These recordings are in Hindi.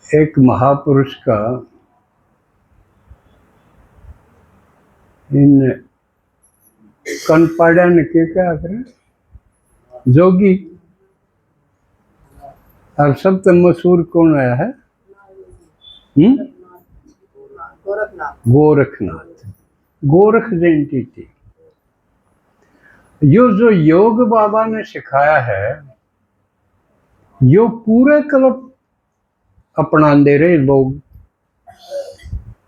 एक महापुरुष का इन कनपाड़न के क्या करें जोगी और सबसे मशहूर कौन आया है? गोरखनाथ। गोरख जयंती थी। यो जो योग बाबा ने सिखाया है यो पूरे कल्प अपना दे रहे लोग।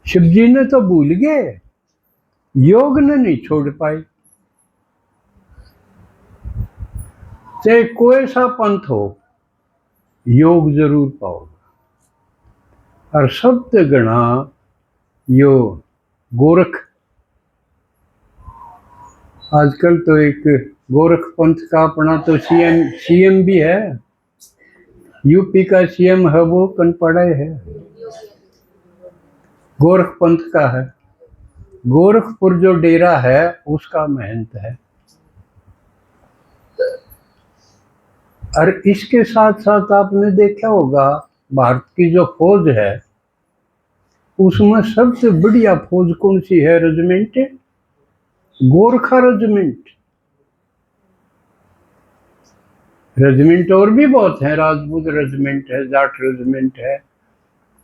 शिव जी ने तो भूल गए, योग ने नहीं छोड़ पाए। चाहे कोई सा पंथ हो योग जरूर पाओगे। और शब्द गणा यो गोरख, आजकल तो एक गोरख पंथ का अपना तो सीएम भी है। यूपी का सीएम है वो कनपड़ा है, गोरख पंथ का है। गोरखपुर जो डेरा है उसका महंत है। और इसके साथ साथ आपने देखा होगा भारत की जो फौज है उसमें सबसे बढ़िया फौज कौन सी है? Regiment Gorkha regiment. रेजिमेंट और भी बहुत है, राजपूत रेजिमेंट है, जाट रेजिमेंट है,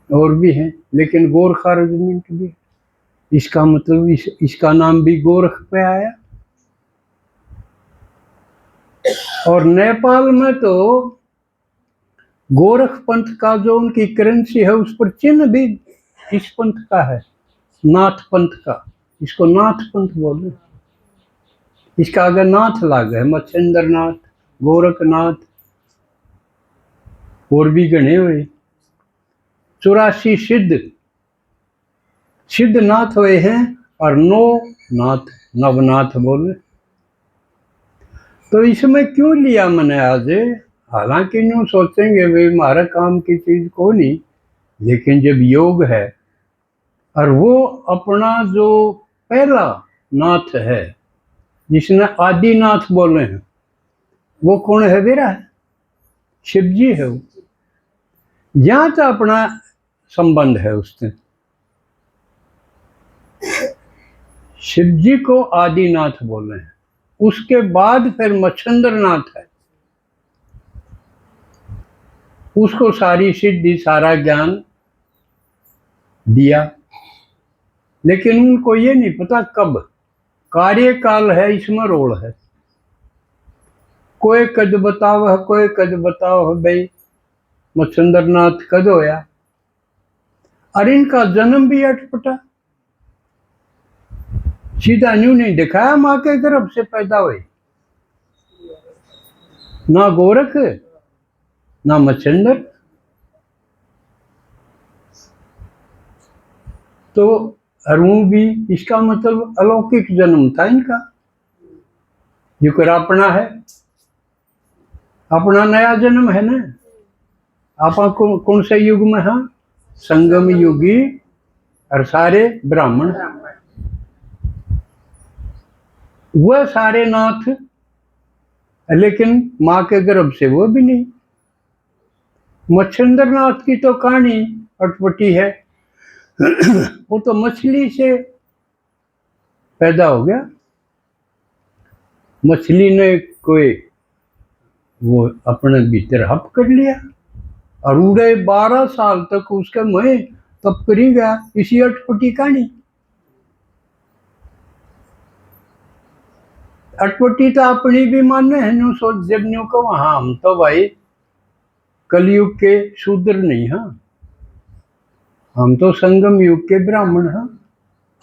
और भी हैं, लेकिन गोरखा रेजिमेंट भी है। इसका मतलब इसका नाम भी गोरख पे आया। और नेपाल में तो गोरख पंथ का जो उनकी करेंसी है उस पर चिन्ह भी इस पंथ का है, नाथ पंथ का। इसको नाथ पंथ बोले। इसका अगर नाथ लाग है मच्छिंद्र नाथ, गोरखनाथ और भी गणे हुए। 84 सिद्ध नाथ हुए हैं और 9 नाथ नवनाथ बोले। तो इसमें क्यों लिया मैंने आज? हालांकि यूँ सोचेंगे भाई हमारा काम की चीज को नहीं, लेकिन जब योग है और वो अपना जो पहला नाथ है जिसने आदिनाथ बोले हैं वो कौन है? बेरा शिव जी है। वो यहाँ तो अपना संबंध है उससे। शिव जी को आदिनाथ बोले हैं, उसके बाद फिर मच्छिंद्र नाथ है, उसको सारी सिद्धि सारा ज्ञान दिया। लेकिन उनको ये नहीं पता कब कार्यकाल है, इसमें रोल है। कोई कद बताओ है, कोई कद बताओ है भाई मच्छिंद्र नाथ कद होया। और इनका जन्म भी अटपटा, सीधा न्यू नहीं दिखाया माँ के गर्भ से पैदा हुए। ना गोरख ना मच्छिंद्र। तो अरुण भी इसका मतलब अलौकिक जन्म था इनका, जो कर अपना है, अपना नया जन्म है ना। आप कौन से युग में? हाँ, संगम युगी और सारे ब्राह्मण। वह सारे नाथ, लेकिन माँ के गर्भ से वो भी नहीं। मच्छिंद्र नाथ की तो कहानी अटपटी है। वो तो मछली से पैदा हो गया। मछली ने कोई वो अपने भीतर हप कर लिया और उड़े 12 साल तक उसके मैं तब करी गया। इसी अटपटी कहानी। अटपटी तो अपनी भी माने है न्यू सोच जब न्यू को हाँ हम तो भाई कलयुग के शूद्र नहीं। हाँ, हम तो संगम युग के ब्राह्मण। हाँ,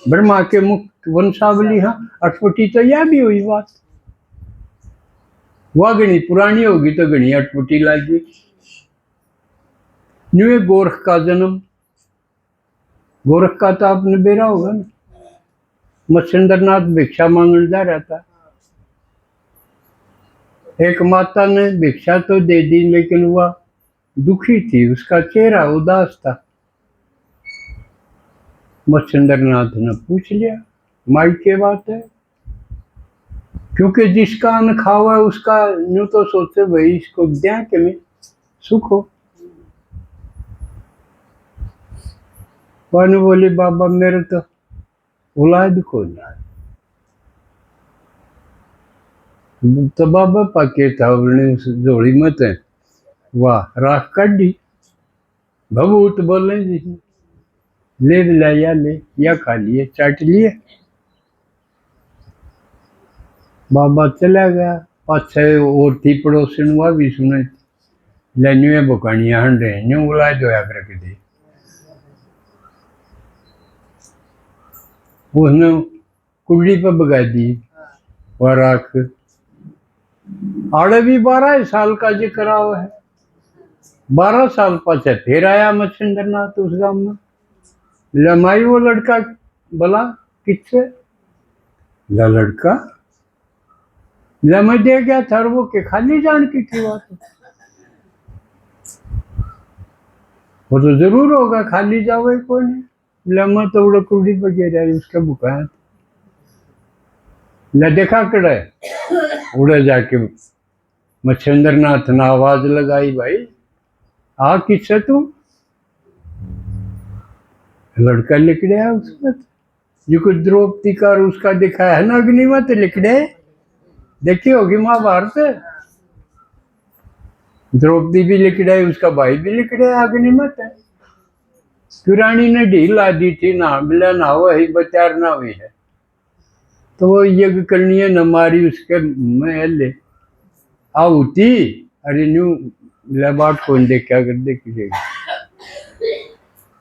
ब्रह्मा के मुक्त वंशावली। हाँ, अटपटी तो यह भी हुई बात। वह गणी पुरानी होगी तो गणी अटपटी लागी। न्यू गोरख का जन्म, गोरख का तो आपने बेरा होगा ना। मच्छिंद्र नाथ भिक्षा मांगने जा रहा था। एक माता ने भिक्षा तो दे दी लेकिन वह दुखी थी, उसका चेहरा उदास था। मच्छिंद्र नाथ ने पूछ लिया माई के बात है, क्योंकि जिसका अन्न खावा है उसका यूं तो सोचे भाई इसको द्या के में सुख हो। कौन बोली बाबा मेरे तो औलाद को नहीं। तो बाबा पाके था उन्हें उस जोड़ी मत है वाह राख काढ़ी भभूत बोले जी ले लाया ले या खा लिए चाट लिए बाबा चला गया। पाछे और थी पड़ोसन हुआ भी सुने लैन्यू बुकानिया हंडे न्यू बुला जो आकर के थी उसने कुड़ी पर भगा दी और राख आड़े भी 12 साल का जिक्र हुआ है। 12 साल पाछे फिर आया मच्छिंद्रनाथ उस गांव में लमाई वो लड़का बोला किससे ला लड़का मैं दे गया था वो के खाली जान की थी बात वो तो जरूर होगा खाली जावे कोई नहीं लम्मा तो उड़ा कुड़ी पर गिरा उसका बुकाया न देखा कड़े उड़े जाके मच्छिंद्रनाथ ने आवाज लगाई भाई आ किससे तू लड़का लिख दिया उसका जो कुछ द्रौपदी का और उसका दिखा है ना अग्निमत लिख दे देखी होगी महाभारत द्रौपदी भी लिख रहे उसका भाई भी लिख रहे अग्निमत है रानी ने ढील ला दी थी ना बिला ना हो ही बचार ना हुई है तो वो यज्ञ करनी है न मारी उसके में ले आती अरे न्यू बिला बाट को देखा कर देखी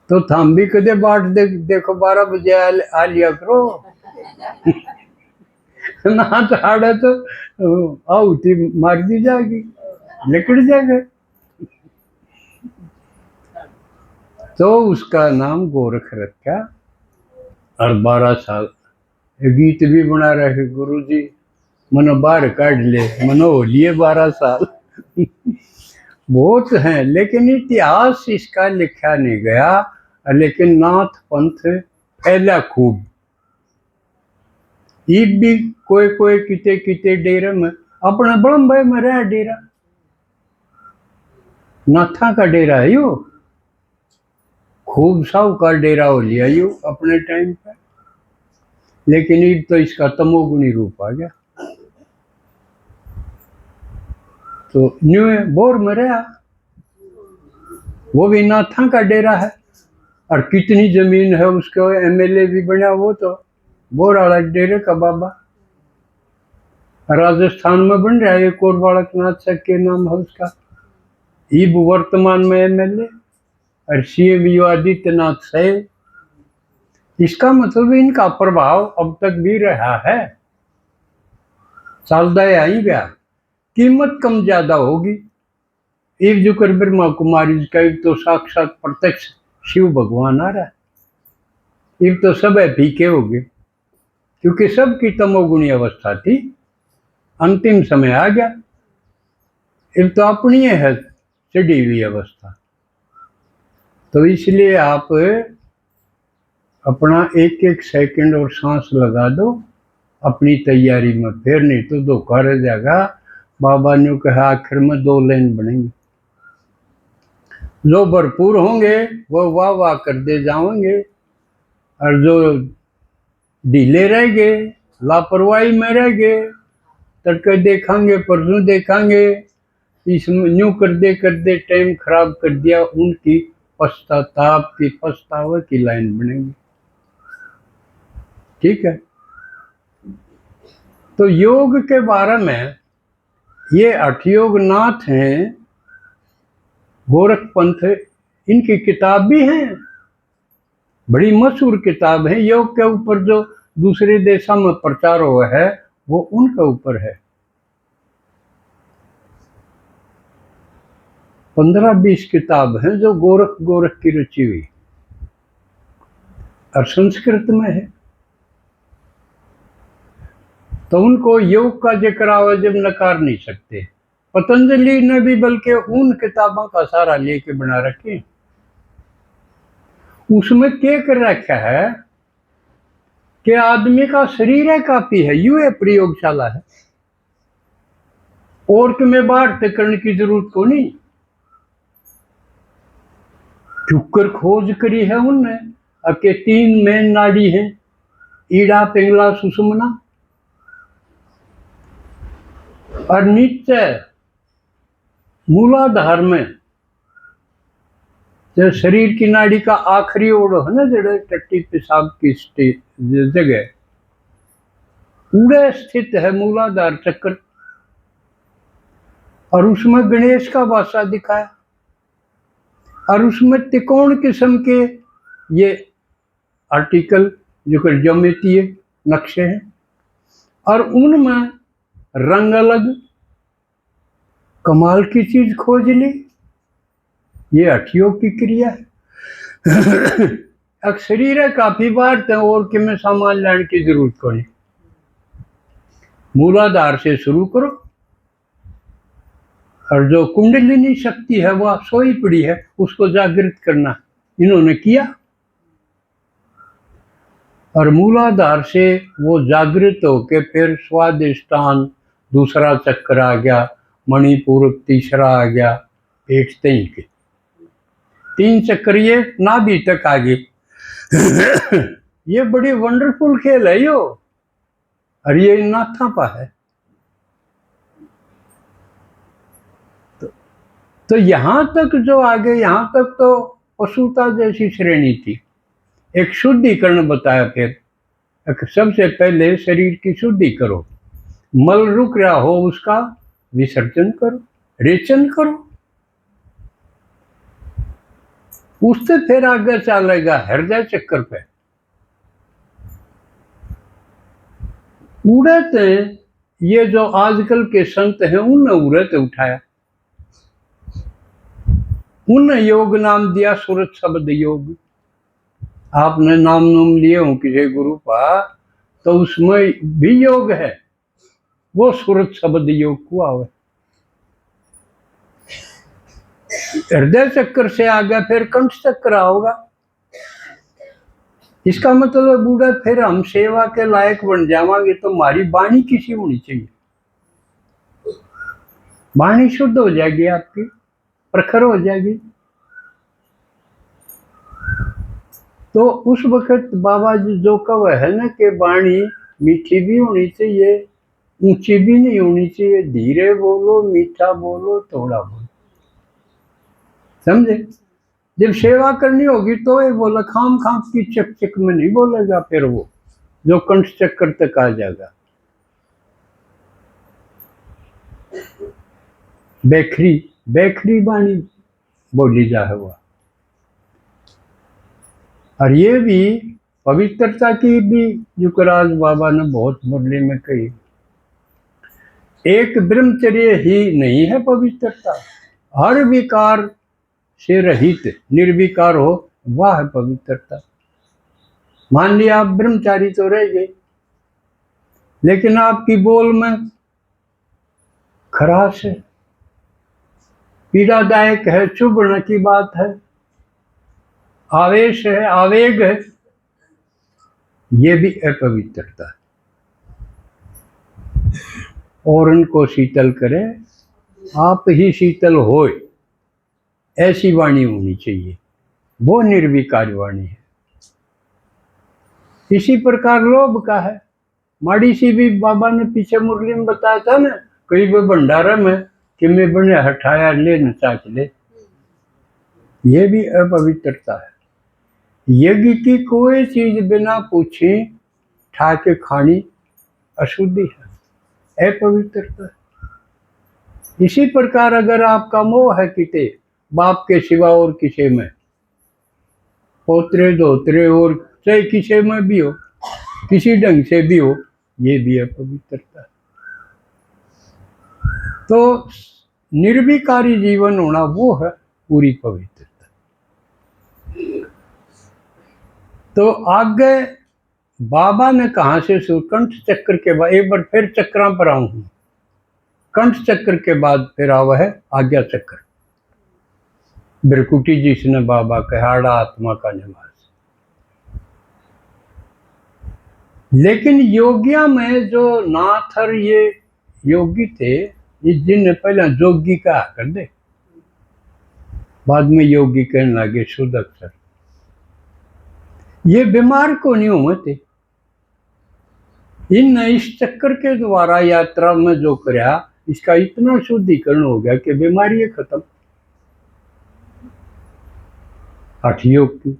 तो थम भी कदे बाट देखो 12 बजे आ लिया करो ना चाड़े तो आती मार दी जाएगी निकल जाएगा। तो उसका नाम गोरख रखा और 12 साल गीत भी बना रहे गुरु जी मनो बाहर काट ले मनो हो लिए 12 साल बहुत हैं लेकिन इतिहास इसका लिखा नहीं गया लेकिन नाथ पंथ फैला खूब ईब भी कोई कोई किते किते डेरे में अपने बड़म्बे में रहा डेरा नाथा का डेरा है यो खूब साहूकार डेरा हो लिया यू अपने टाइम पे लेकिन ईब तो इसका तमोगुणी रूप आ गया तो न्यू बोर में रहा वो भी नाथा का डेरा है और कितनी जमीन है उसके एमएलए भी बना वो तो बोर वाला डेरे का बाबा राजस्थान में बन रहा है एक और बालकनाथ के नाम है उसका ईब वर्तमान में एमएलए और सीएम आदित्यनाथ से इसका मतलब इनका प्रभाव अब तक भी रहा है चलता ही गया कीमत कम ज्यादा होगी एक जो कर ब्रह्मा कुमारी का एक तो साक्षात प्रत्यक्ष शिव भगवान आ रहा है एक तो सब है फीके हो गए क्योंकि सबकी तमोगुणी अवस्था थी अंतिम समय आ गया एक तो अपनी है चढ़ी हुई अवस्था तो इसलिए आप अपना एक एक सेकंड और सांस लगा दो अपनी तैयारी में फिर नहीं तो धोखा रह जाएगा। बाबा ने कहा आखिर में 2 लाइन बनेंगे जो भरपूर होंगे वो वाह वाह कर दे जाओगे और जो ढीले रह गए लापरवाही में रह गए तड़के देखेंगे परसों देखेंगे इस न्यू कर दे टाइम खराब कर दिया उनकी पश्चाताप की पछतावे की लाइन बनेगी। ठीक है तो योग के बारे में ये हठयोग नाथ हैं गोरख पंथ इनकी किताब भी है बड़ी मशहूर किताब है योग के ऊपर जो दूसरे देशों में प्रचार हुआ है वो उनके ऊपर है 15-20 किताब हैं जो गोरख की रची हुई और संस्कृत में है तो उनको योग का जिक्र आवाज जब नकार नहीं सकते। पतंजलि ने भी बल्कि उन किताबों का सहारा लेके बना रखे उसमें क्या कर रखा है कि आदमी का शरीर है काफी है यू है प्रयोगशाला है और तुम्हें बाहर तक करने की जरूरत को नहीं चुकर खोज करी है उनने के 3 मेन नाड़ी हैं, ईड़ा, पिंगला, सुषुम्ना। और नीचे मूलाधार में जो शरीर की नाड़ी का आखिरी ओढ़ है ना, जड़े टट्टी पेशाब की जगह, पूरे स्थित है मूलाधार चक्र। और उसमें गणेश का वासा दिखाया, और उसमें त्रिकोण किस्म के ये आर्टिकल जो कि ज्योमेट्रीय नक्शे हैं, और उनमें रंग अलग। कमाल की चीज खोज ली, ये हठियों की क्रिया है। अब शरीर है काफी बार थे और कि में सामान लाने की जरूरत को नहीं। मूलाधार से शुरू करो, और जो कुंडलिनी शक्ति है वह सोई पड़ी है, उसको जागृत करना इन्होंने किया। और मूलाधार से वो जागृत होके फिर स्वादिष्टान दूसरा चक्र आ गया, मणिपुर तीसरा आ गया, पेट तई के 3 चक्र ये नाभि तक आ गए। ये बड़ी वंडरफुल खेल है यो, और ये नाथापा है। तो यहां तक जो आगे, यहां तक तो पशुता जैसी श्रेणी थी। एक शुद्धिकरण बताया, फिर सबसे पहले शरीर की शुद्धि करो, मल रुक रहा हो उसका विसर्जन करो, रेचन करो, उससे फिर आगे चलेगा हृदय चक्कर पे। उड़त ये जो आजकल के संत हैं उनने उड़त उठाया, उन योग नाम दिया सूरत शब्द योग। आपने नाम लिए हो किसी गुरु का, तो उसमें भी योग है, वो सूरत शब्द योग को आवे। हृदय चक्कर से आगे फिर कंठ चक्र आओगा। इसका मतलब बूढ़ा फिर हम सेवा के लायक बन जावांगे तो हमारी वाणी किसी होनी चाहिए। वाणी शुद्ध हो जाएगी, आपकी प्रखर हो जाएगी। तो उस वक्त बाबा जी जो कव है ना कि वाणी मीठी भी होनी चाहिए, ऊंची भी नहीं होनी चाहिए, धीरे बोलो, मीठा बोलो, थोड़ा बोलो, समझे। जब सेवा करनी होगी तो ये बोला, खाम खाम की चक चक में नहीं बोलेगा, फिर वो जो कंठ चक्कर तक आ जाएगा। बेखरी बेखरी वाणी बोली जा है वह। और ये भी पवित्रता की भी युगराज बाबा ने बहुत मुरली में कही। एक ब्रह्मचर्य ही नहीं है पवित्रता, हर विकार से रहित निर्विकार हो, वह है पवित्रता। मान लिया आप ब्रह्मचारी तो रह गए, लेकिन आपकी बोल में खराश है, पीड़ादायक है, चुभन की बात है, आवेश है, आवेग है, ये भी अपवित्रता है। और उनको शीतल करे, आप ही शीतल होए, ऐसी वाणी होनी चाहिए, वो निर्विकार वाणी है। इसी प्रकार लोभ का है, माड़ी सी भी बाबा ने पीछे मुरली में बताया था ना, कई वो भंडारा में कि मैं बने हटाया ले न चाक ले, ये भी अपवित्रता है। यज्ञ की कोई चीज बिना पूछे ठाके खानी अशुद्धि है, अपवित्रता है। इसी प्रकार अगर आपका मोह है किते बाप के सिवा और किसी में, पोतरे धोतरे और चाहे किसी में भी हो, किसी ढंग से भी हो, ये भी अपवित्रता है। तो निर्विकारी जीवन होना वो है पूरी पवित्रता। तो आगे बाबा ने कहा से कंठ चक्र के बाद, एक बार फिर चक्रा पर आऊं हूं, कंठ चक्र के बाद फिर आवा है आज्ञा चक्र। बिरकुटी जिसने बाबा कहाड़ा आत्मा का निवास। लेकिन योगिया में जो नाथर ये योगी थे, ये जिन पहले जोगी कहा कर दे, बाद में योगी कहने लगे शुद्ध अक्षर। ये बीमार को नहीं होते। इन इस चक्कर के द्वारा यात्रा में जो करया, इसका इतना शुद्धिकरण हो गया कि बीमारी खत्म। हठ योग की,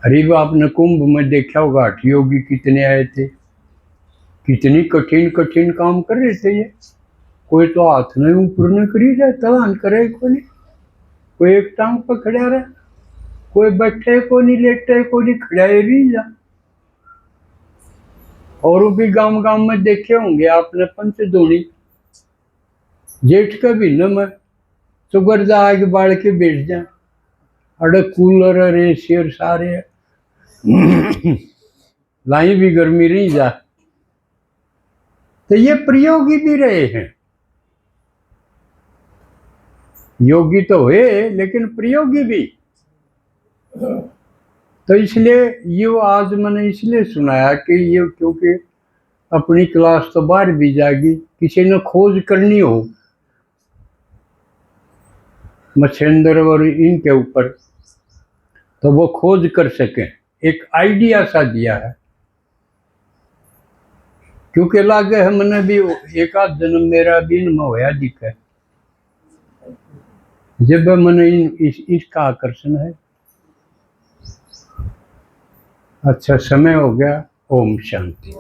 अरे आपने कुंभ में देखा होगा हठ योगी कितने आए थे, कितनी कठिन कठिन काम कर रहे थे ये। कोई तो हाथ में ऊपर न करी जाए, तलान करे को नहीं, कोई एक टांग पर खड़ा रहे, कोई बैठे को नहीं, लेटे को नहीं, खड़ा ही नहीं जा। और भी गांव गांव में देखे होंगे आपने पंचधूनी, जेठ के महीने में सुगर जा आगे बाढ़ के बैठ जाए, अड़े कूलर और एसी और सारे लाई भी गर्मी नहीं जा। तो ये प्रयोगी भी रहे हैं, योगी तो हुए लेकिन प्रयोगी भी। तो इसलिए ये आज मैंने इसलिए सुनाया कि ये, क्योंकि अपनी क्लास तो बाहर भी जाएगी, किसी ने खोज करनी हो मच्छेंद्र और इनके ऊपर, तो वो खोज कर सके, एक आइडिया सा दिया है। क्योंकि लागे है मैंने भी एक आध जन्म मेरा भी इनमें होया दिखा है, जब मैंने इसका आकर्षण है। अच्छा समय हो गया। ओम शांति।